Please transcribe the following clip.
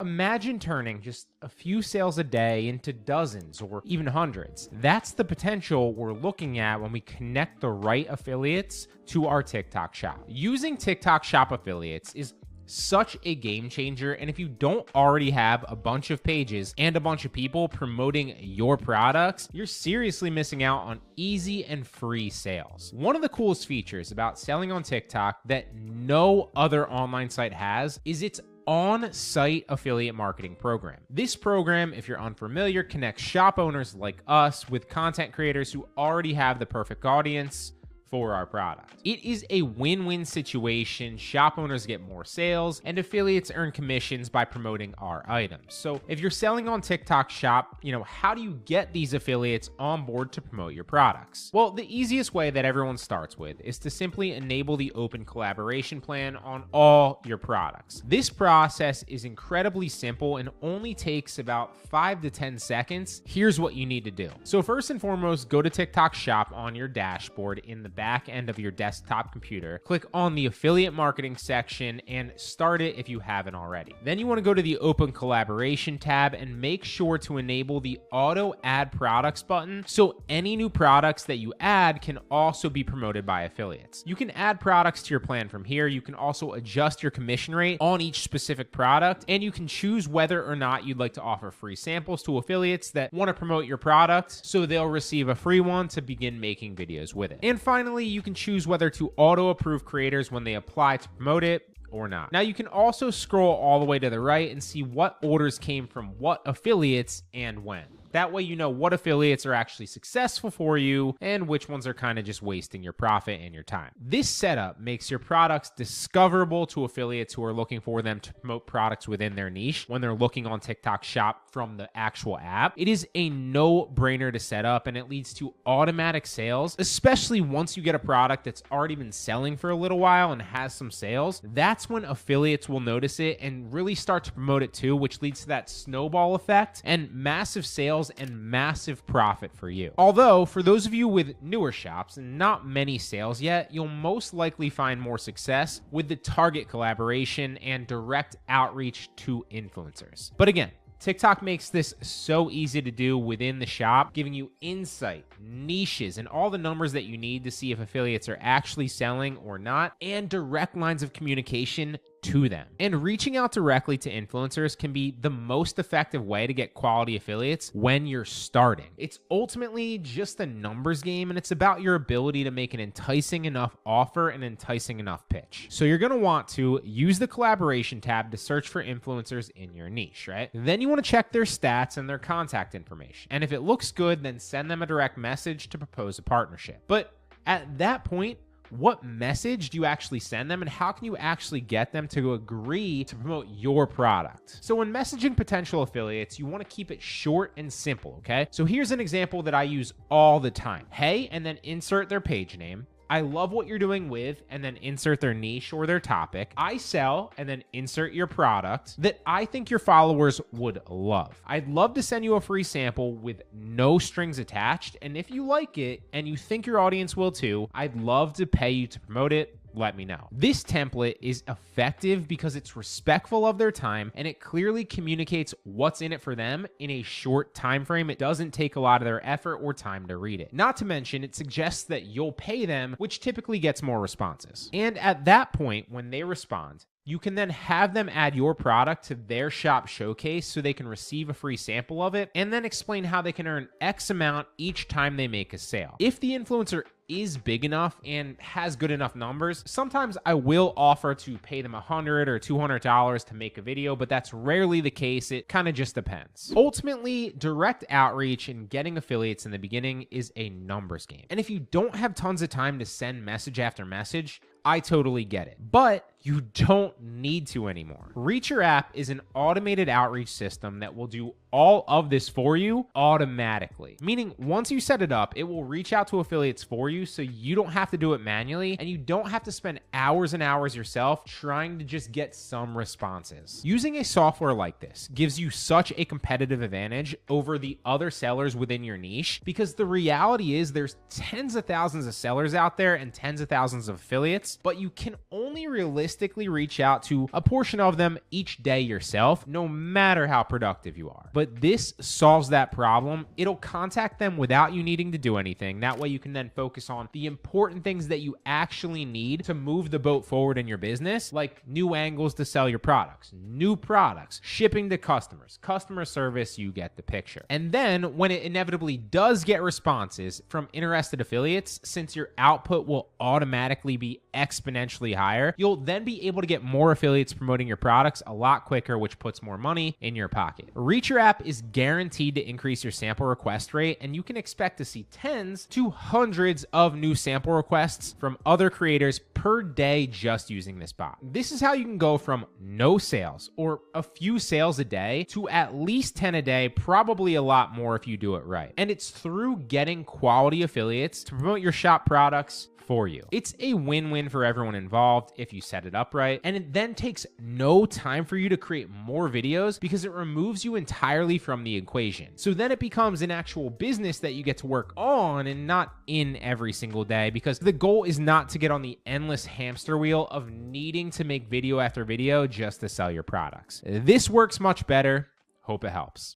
Imagine turning just a few sales a day into dozens or even hundreds. That's the potential we're looking at when we connect the right affiliates to our TikTok shop. Using TikTok shop affiliates is such a game changer, and if you don't already have a bunch of pages and a bunch of people promoting your products, you're seriously missing out on easy and free sales. One of the coolest features about selling on TikTok that no other online site has is its on-site affiliate marketing program. This program, if you're unfamiliar, connects shop owners like us with content creators who already have the perfect audience for our product. It is a win-win situation. Shop owners get more sales and affiliates earn commissions by promoting our items. So if you're selling on TikTok shop, how do you get these affiliates on board to promote your products? Well, the easiest way that everyone starts with is to simply enable the open collaboration plan on all your products. This process is incredibly simple and only takes about 5 to 10 seconds. Here's what you need to do. So first and foremost, go to TikTok shop on your dashboard in the back end of your desktop computer. Click on the affiliate marketing section and start it if you haven't already. Then you want to go to the open collaboration tab and make sure to enable the auto add products button so any new products that you add can also be promoted by affiliates. You can add products to your plan from here. You can also adjust your commission rate on each specific product, and you can choose whether or not you'd like to offer free samples to affiliates that want to promote your product so they'll receive a free one to begin making videos with it. And finally, you can choose whether to auto-approve creators when they apply to promote it or not. Now you can also scroll all the way to the right and see what orders came from what affiliates and when. That way you know what affiliates are actually successful for you and which ones are kind of just wasting your profit and your time. This setup makes your products discoverable to affiliates who are looking for them to promote products within their niche when they're looking on TikTok shop from the actual app. It is a no-brainer to set up, and it leads to automatic sales, especially once you get a product that's already been selling for a little while and has some sales. That's when affiliates will notice it and really start to promote it too, which leads to that snowball effect and massive sales and massive profit for you. Although, for those of you with newer shops and not many sales yet, you'll most likely find more success with the target collaboration and direct outreach to influencers. But again, TikTok makes this so easy to do within the shop, giving you insight, niches, and all the numbers that you need to see if affiliates are actually selling or not, and direct lines of communication to them. And reaching out directly to influencers can be the most effective way to get quality affiliates when you're starting. It's ultimately just a numbers game, and it's about your ability to make an enticing enough offer and enticing enough pitch. So you're going to want to use the collaboration tab to search for influencers in your niche, right? Then you want to check their stats and their contact information. And if it looks good, then send them a direct message to propose a partnership. But at that point, what message do you actually send them, and how can you actually get them to agree to promote your product? So when messaging potential affiliates, you want to keep it short and simple, okay? So here's an example that I use all the time. Hey, and then insert their page name. I love what you're doing with, and then insert their niche or their topic. I sell, and then insert your product that I think your followers would love. I'd love to send you a free sample with no strings attached, and if you like it and you think your audience will too, I'd love to pay you to promote it. Let me know. This template is effective because it's respectful of their time and it clearly communicates what's in it for them in a short time frame. It doesn't take a lot of their effort or time to read it. Not to mention, it suggests that you'll pay them, which typically gets more responses. And at that point, when they respond, you can then have them add your product to their shop showcase so they can receive a free sample of it, and then explain how they can earn X amount each time they make a sale. If the influencer is big enough and has good enough numbers, sometimes I will offer to pay them $100 or $200 to make a video, but that's rarely the case. It kind of just depends. Ultimately, direct outreach and getting affiliates in the beginning is a numbers game. And if you don't have tons of time to send message after message, I totally get it, but you don't need to anymore. Reach Your App is an automated outreach system that will do all of this for you automatically. Meaning, once you set it up, it will reach out to affiliates for you so you don't have to do it manually, and you don't have to spend hours and hours yourself trying to just get some responses. Using a software like this gives you such a competitive advantage over the other sellers within your niche, because the reality is there's tens of thousands of sellers out there and tens of thousands of affiliates, but you can only realistically realistically reach out to a portion of them each day yourself, no matter how productive you are. But this solves that problem. It'll contact them without you needing to do anything. That way you can then focus on the important things that you actually need to move the boat forward in your business, like new angles to sell your products, new products, shipping to customers, customer service, you get the picture. And then when it inevitably does get responses from interested affiliates, since your output will automatically be exponentially higher, you'll then be able to get more affiliates promoting your products a lot quicker, which puts more money in your pocket. Reacher app is guaranteed to increase your sample request rate, and you can expect to see tens to hundreds of new sample requests from other creators per day just using this bot. This is how you can go from no sales or a few sales a day to at least 10 a day, probably a lot more if you do it right. And it's through getting quality affiliates to promote your shop products for you. It's a win-win for everyone involved if you set it up right, and it then takes no time for you to create more videos because it removes you entirely from the equation. So then it becomes an actual business that you get to work on and not in every single day, because the goal is not to get on the endless hamster wheel of needing to make video after video just to sell your products. This works much better. Hope it helps.